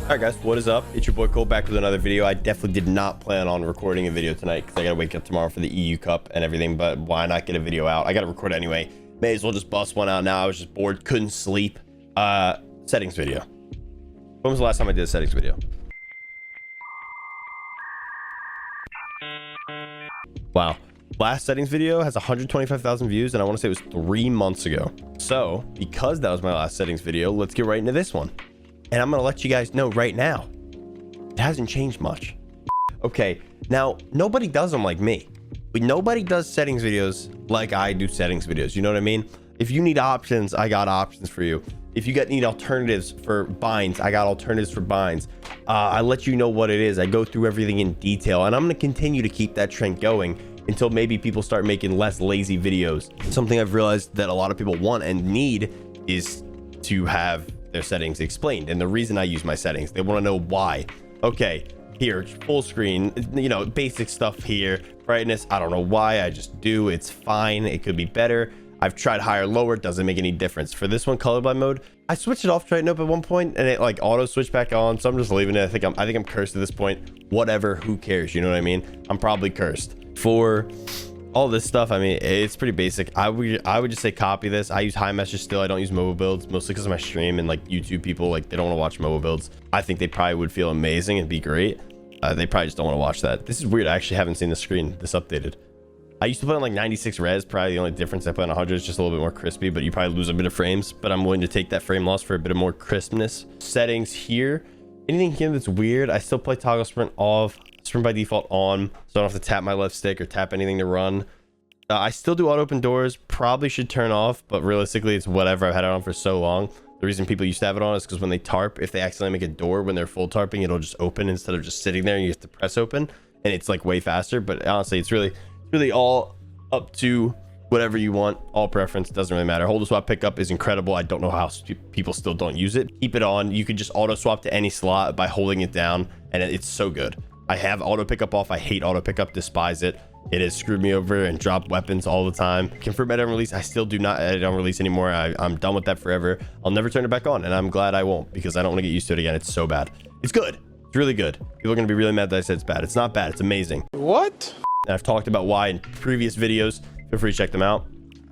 All right, guys, what is up? It's your boy Cole back with another video. I definitely did not plan on recording a video tonight because I gotta wake up tomorrow for the EU Cup and everything, but why not get a video out? I gotta record anyway. May as well just bust one out now. I was just bored, couldn't sleep. Settings video. When was the last time I did a settings video? Wow. Last settings video has 125,000 views, and I want to say it was 3 months ago. So because that was my last settings video, let's get right into this one. And I'm going to let you guys know right now, it hasn't changed much. Okay, now nobody does them like me. But nobody does settings videos like I do settings videos. You know what I mean? If you need options, I got options for you. If you need alternatives for binds, I got alternatives for binds. I let you know what it is. I go through everything in detail, and I'm going to continue to keep that trend going until maybe people start making less lazy videos. Something I've realized that a lot of people want and need is to have their settings explained, and the reason I use my settings, they want to know why. Okay, here, full screen, you know, basic stuff here. Brightness, I don't know why, I just do. It's fine. It could be better. I've tried higher, lower, it doesn't make any difference. For this one, colorblind mode, I switched it off, tried up at one point, and it like auto switched back on, so I'm just leaving it. I think I'm cursed at this point. Whatever, who cares? You know what I mean? I'm probably cursed. For all this stuff, I mean, it's pretty basic. I would just say copy this. I use high message still. I don't use mobile builds, mostly because of my stream and like YouTube people, like they don't want to watch mobile builds. I think they probably would feel amazing and be great. They probably just don't want to watch that. This is weird. I actually haven't seen the screen this updated. I used to play on like 96 res. Probably the only difference I play on 100 is just a little bit more crispy, but you probably lose a bit of frames, but I'm willing to take that frame loss for a bit of more crispness. Settings here, anything here that's weird, I still play toggle sprint off, sprint by default on, so I don't have to tap my left stick or tap anything to run. I still do auto open doors, probably should turn off, but realistically it's whatever. I've had it on for so long. The reason people used to have it on is because when they tarp, if they accidentally make a door when they're full tarping, it'll just open instead of just sitting there and you have to press open, and it's like way faster. But honestly, it's really all up to whatever you want. All preference, doesn't really matter. Hold swap pickup is incredible. I don't know how people still don't use it. Keep it on. You can just auto swap to any slot by holding it down, and it's so good. I have auto pickup off. I hate auto pickup, despise it. It has screwed me over and dropped weapons all the time. Confirm edit on release, I still do not edit on release anymore. I'm done with that forever. I'll never turn it back on, and I'm glad I won't, because I don't want to get used to it again. It's so bad. It's good. It's really good. People are going to be really mad that I said it's bad. It's not bad. It's amazing. What? And I've talked about why in previous videos. Feel free to check them out.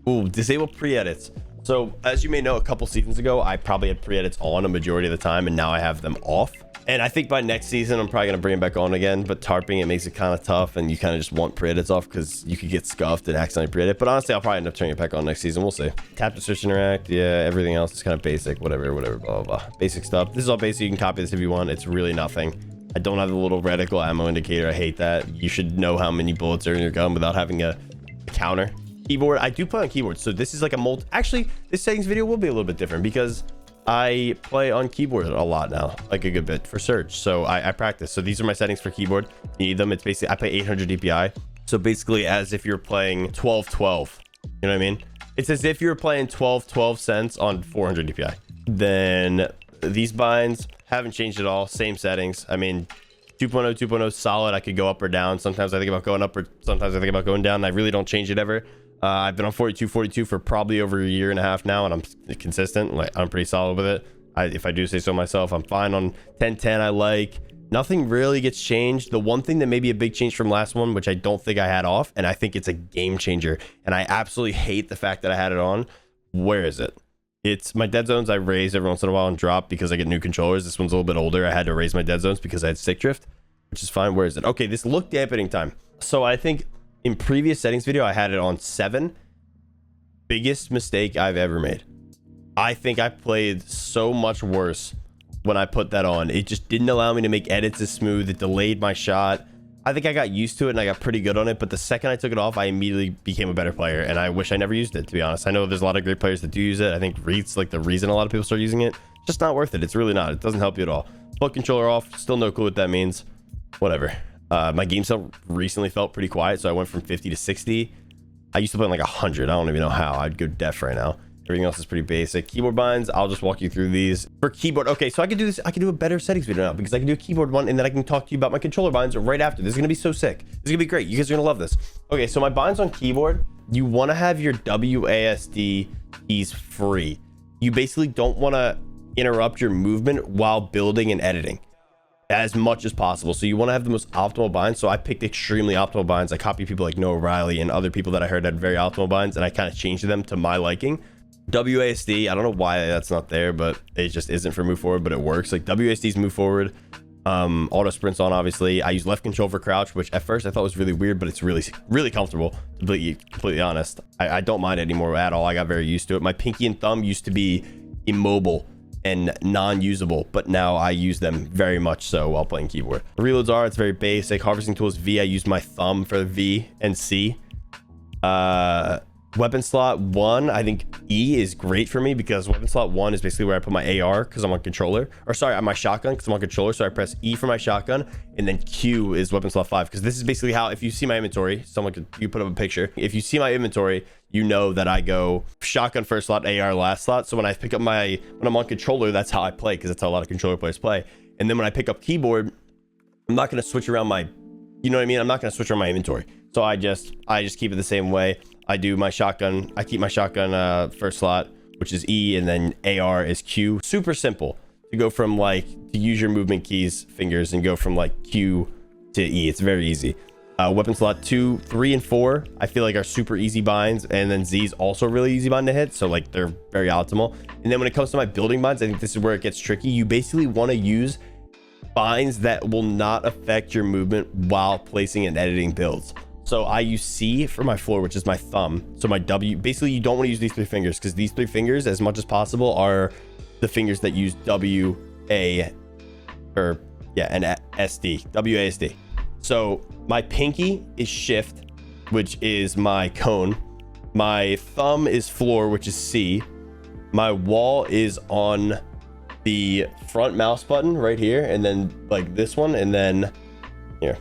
Ooh, disable pre-edits. So as you may know, a couple seasons ago, I probably had pre-edits on a majority of the time, and now I have them off. And I think by next season, I'm probably going to bring it back on again. But tarping, it makes it kind of tough, and you kind of just want pre-edits off because you could get scuffed and accidentally pre-edit. But honestly, I'll probably end up turning it back on next season. We'll see. Tap to switch interact. Yeah, everything else is kind of basic. Whatever, blah, blah, blah. Basic stuff. This is all basic. You can copy this if you want. It's really nothing. I don't have the little reticle ammo indicator. I hate that. You should know how many bullets are in your gun without having a counter. Keyboard, I do play on keyboard, so this is like a actually this settings video will be a little bit different because I play on keyboard a lot now, like a good bit for search. So I practice. So these are my settings for keyboard. You need them. It's basically, I play 800 DPI, so basically as if you're playing 1212, you know what I mean? It's as if you're playing 1212 cents on 400 DPI. Then these binds haven't changed at all, same settings. I mean, 2.0 2.0 solid. I could go up or down. Sometimes I think about going up, or sometimes I think about going down. I really don't change it ever. I've been on 42 for probably over a year and a half now, and I'm consistent. Like, I'm pretty solid with it. If I do say so myself, I'm fine on 1010. I like nothing really gets changed. The one thing that may be a big change from last one, which I don't think I had off, and I think it's a game changer, and I absolutely hate the fact that I had it on. Where is it? It's my dead zones. I raise every once in a while and drop because I get new controllers. This one's a little bit older. I had to raise my dead zones because I had stick drift, which is fine. Where is it? Okay, this look dampening time. So I think in previous settings video, I had it on 7. Biggest mistake I've ever made. I think I played so much worse when I put that on. It just didn't allow me to make edits as smooth. It delayed my shot. I think I got used to it and I got pretty good on it, but the second I took it off, I immediately became a better player, and I wish I never used it, to be honest. I know there's a lot of great players that do use it. I think Reed's like the reason a lot of people start using it. Just not worth it. It's really not. It doesn't help you at all. Foot controller off. Still no clue what that means. Whatever. My game cell recently felt pretty quiet, so I went from 50 to 60. I used to play like 100. I don't even know how. I'd go deaf right now. Everything else is pretty basic. Keyboard binds, I'll just walk you through these. For keyboard, okay, so I can do this. I can do a better settings video now because I can do a keyboard one, and then I can talk to you about my controller binds right after. This is gonna be so sick. This is gonna be great. You guys are gonna love this. Okay, so my binds on keyboard, you want to have your WASD keys free. You basically don't want to interrupt your movement while building and editing as much as possible. So you want to have the most optimal binds. So I picked extremely optimal binds. I copied people like Noah Riley and other people that I heard had very optimal binds, and I kind of changed them to my liking. WASD, I don't know why that's not there, but it just isn't for move forward, but it works. Like WASD's move forward. Auto sprints on, obviously. I use left control for crouch, which at first I thought was really weird, but it's really comfortable, to be completely honest. I don't mind it anymore at all. I got very used to it. My pinky and thumb used to be immobile and non-usable, but now I use them very much so while playing keyboard. Reloads are, it's very basic. Harvesting tools, V, I use my thumb for V and C. Weapon slot 1, I think E is great for me, because weapon slot 1 is basically where I put my AR because I'm on controller, or sorry, my shotgun because I'm on controller. So I press E for my shotgun, and then Q is weapon slot 5, because this is basically how, if you see my inventory, you put up a picture. If you see my inventory, you know that I go shotgun first slot, AR last slot. So when I pick up when I'm on controller, that's how I play, because that's how a lot of controller players play. And then when I pick up keyboard, I'm not going to switch around you know what I mean? I'm not going to switch around my inventory. So I just keep it the same way. I do my shotgun. I keep my shotgun first slot, which is E, and then AR is Q. Super simple to go from to use your movement keys, fingers, and go from Q to E. It's very easy. Weapon slot 2, 3, and 4, I feel like are super easy binds, and then Z is also really easy bind to hit. So they're very optimal. And then when it comes to my building binds, I think this is where it gets tricky. You basically want to use binds that will not affect your movement while placing and editing builds. So I use C for my floor, which is my thumb. So my W, basically you don't want to use these 3 fingers, because these 3 fingers, as much as possible, are the fingers that use W, A, and SD, WASD. So my pinky is shift, which is my cone. My thumb is floor, which is C. My wall is on the front mouse button right here, and then this one, and then here.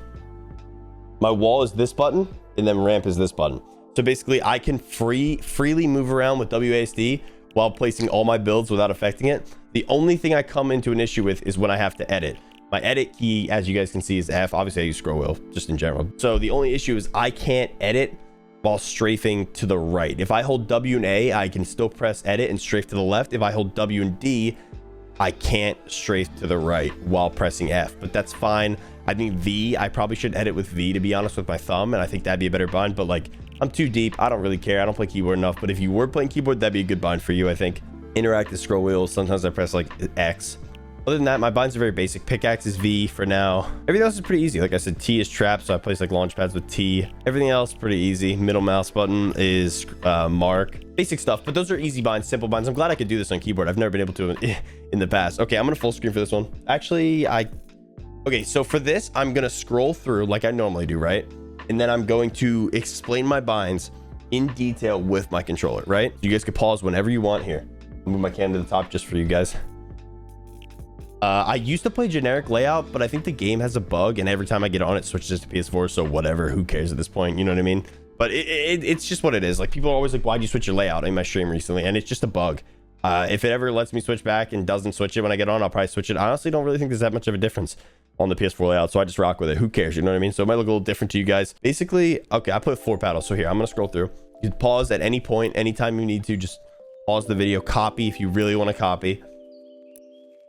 My wall is this button, and then ramp is this button. So basically I can freely move around with WASD while placing all my builds without affecting it. The only thing I come into an issue with is when I have to edit. My edit key, as you guys can see, is F. Obviously I use scroll wheel just in general. So the only issue is I can't edit while strafing to the right. If I hold W and A, I can still press edit and strafe to the left. If I hold W and D, I can't strafe to the right while pressing F, but that's fine. I think V, I probably should edit with V, to be honest, with my thumb, and I think that'd be a better bind, but I'm too deep. I don't really care. I don't play keyboard enough, but if you were playing keyboard, that'd be a good bind for you, I think. Interactive scroll wheels, sometimes I press X. Other than that, my binds are very basic. Pickaxe is V for now. Everything else is pretty easy. Like I said, T is trap, so I place launch pads with T. Everything else pretty easy. Middle mouse button is mark. Basic stuff, but those are easy binds, simple binds. I'm glad I could do this on keyboard. I've never been able to in the past. Okay, I'm gonna full screen for this one. Actually, okay, so for this, I'm gonna scroll through like I normally do, right? And then I'm going to explain my binds in detail with my controller, right? You guys can pause whenever you want here. I'll move my cam to the top just for you guys. I used to play generic layout, but I think the game has a bug, and every time I get on, it switches to PS4. So whatever, who cares at this point? You know what I mean? But it's just what it is. People are always like, "Why'd you switch your layout?" in my stream recently, and it's just a bug. If it ever lets me switch back and doesn't switch it when I get on, I'll probably switch it. I honestly don't really think there's that much of a difference on the PS4 layout, so I just rock with it. Who cares? You know what I mean? So it might look a little different to you guys. Basically, okay, I put 4 paddles. So here, I'm gonna scroll through. You can pause at any point, anytime you need to. Just pause the video, copy if you really want to copy.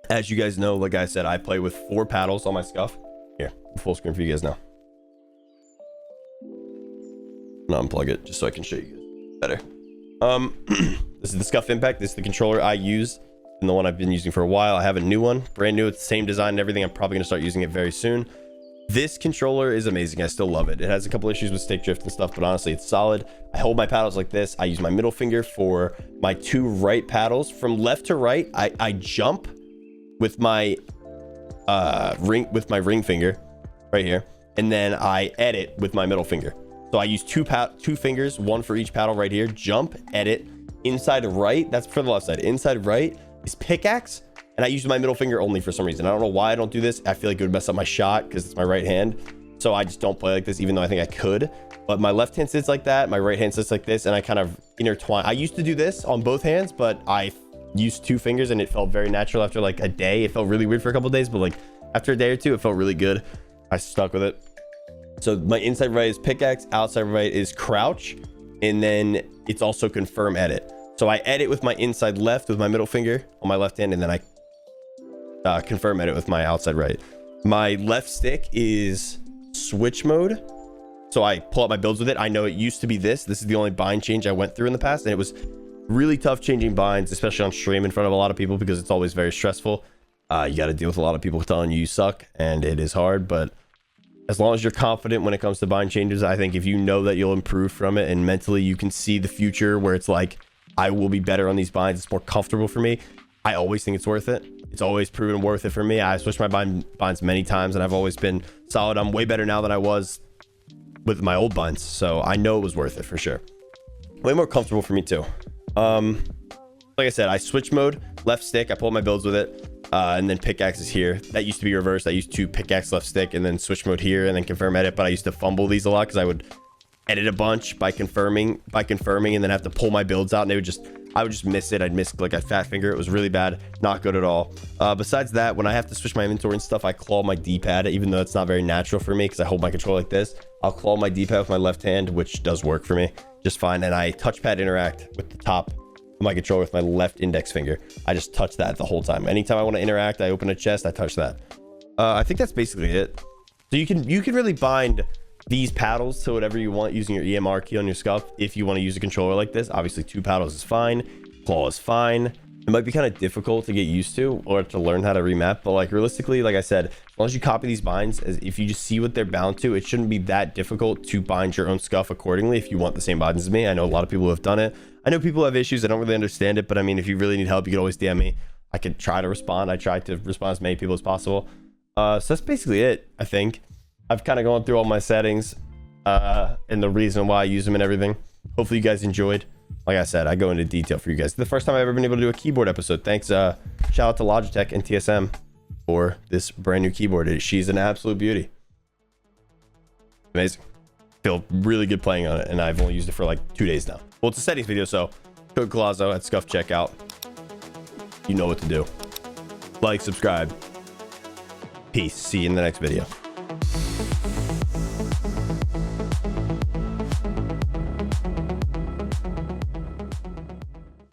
As you guys know, like I said, I play with 4 paddles on my scuff. Here, full screen for you guys now. I'm gonna unplug it just so I can show you guys better. This is the Scuff Impact. This is the controller I use and the one I've been using for a while. I have a new one, brand new. It's the same design and everything. I'm probably gonna start using it very soon. This controller is amazing. I still love it. It has a couple issues with stick drift and stuff, but honestly, it's solid. I hold my paddles like this. I use my middle finger for my 2 right paddles. From left to right, I jump with my ring finger right here, and then I edit with my middle finger. So I use 2 fingers, 1 for each paddle right here. Jump, edit. Inside right, that's for the left side. Inside right is pickaxe, and I use my middle finger only for some reason. I don't know why I don't do this. I feel like it would mess up my shot because it's my right hand. So I just don't play like this, even though I think I could. But my left hand sits like that, my right hand sits like this, and I kind of intertwine. I used to do this on both hands, but I used 2 fingers and it felt very natural after like a day. It felt really weird for a couple of days, but like after a day or 2, it felt really good. I stuck with it. So my inside right is pickaxe, outside right is crouch, and then it's also confirm edit. So I edit with my inside left with my middle finger on my left hand, and then I confirm edit with my outside right. My left stick is switch mode. So I pull out my builds with it. I know it used to be this is the only bind change I went through in the past, and it was really tough changing binds, especially on stream in front of a lot of people, because it's always very stressful. You got to deal with a lot of people telling you suck, and it is hard. But as long as you're confident when it comes to bind changes, I think if you know that you'll improve from it, and mentally you can see the future where it's like, I will be better on these binds, it's more comfortable for me, I always think it's worth it. It's always proven worth it for me. I switched my binds many times, and I've always been solid. I'm way better now than I was with my old binds, so I know it was worth it for sure. Way more comfortable for me too. Like I said, I switch mode, left stick, I pull my builds with it, and then pickaxe is here. That used to be reversed. I used to pickaxe left stick and then switch mode here and then confirm edit, but I used to fumble these a lot because I would edit a bunch by confirming and then have to pull my builds out, and I would just miss it. I'd miss like a fat finger. It was really bad, not good at all. Besides that, when I have to switch my inventory and stuff, I claw my D-pad, even though it's not very natural for me because I hold my controller like this. I'll claw my D-pad with my left hand, which does work for me just fine, and I touchpad interact with the top of my controller with my left index finger. I just touch that the whole time. Anytime I want to interact, I open a chest, I touch that. I think that's basically it. So you can really bind these paddles to whatever you want using your EMR key on your scuff. If you want to use a controller like this, obviously 2 paddles is fine, claw is fine. It might be kind of difficult to get used to or to learn how to remap, but like realistically, like I said, as long as you copy these binds, as if you just see what they're bound to, it shouldn't be that difficult to bind your own scuff accordingly if you want the same binds as me. I know a lot of people who have done it. I know people have issues. I don't really understand it, but I mean, if you really need help, you can always DM me. I could try to respond. I try to respond as many people as possible. So that's basically it, I think. I've kind of gone through all my settings and the reason why I use them and everything. Hopefully you guys enjoyed. Like I said, I go into detail for you guys. The first time I've ever been able to do a keyboard episode. Thanks, shout out to Logitech and TSM for this brand new keyboard. She's an absolute beauty. Amazing. Feel really good playing on it, and I've only used it for like 2 days now. Well, it's a settings video, so code Colazo at Scuff Checkout. You know what to do. Like, subscribe. Peace. See you in the next video.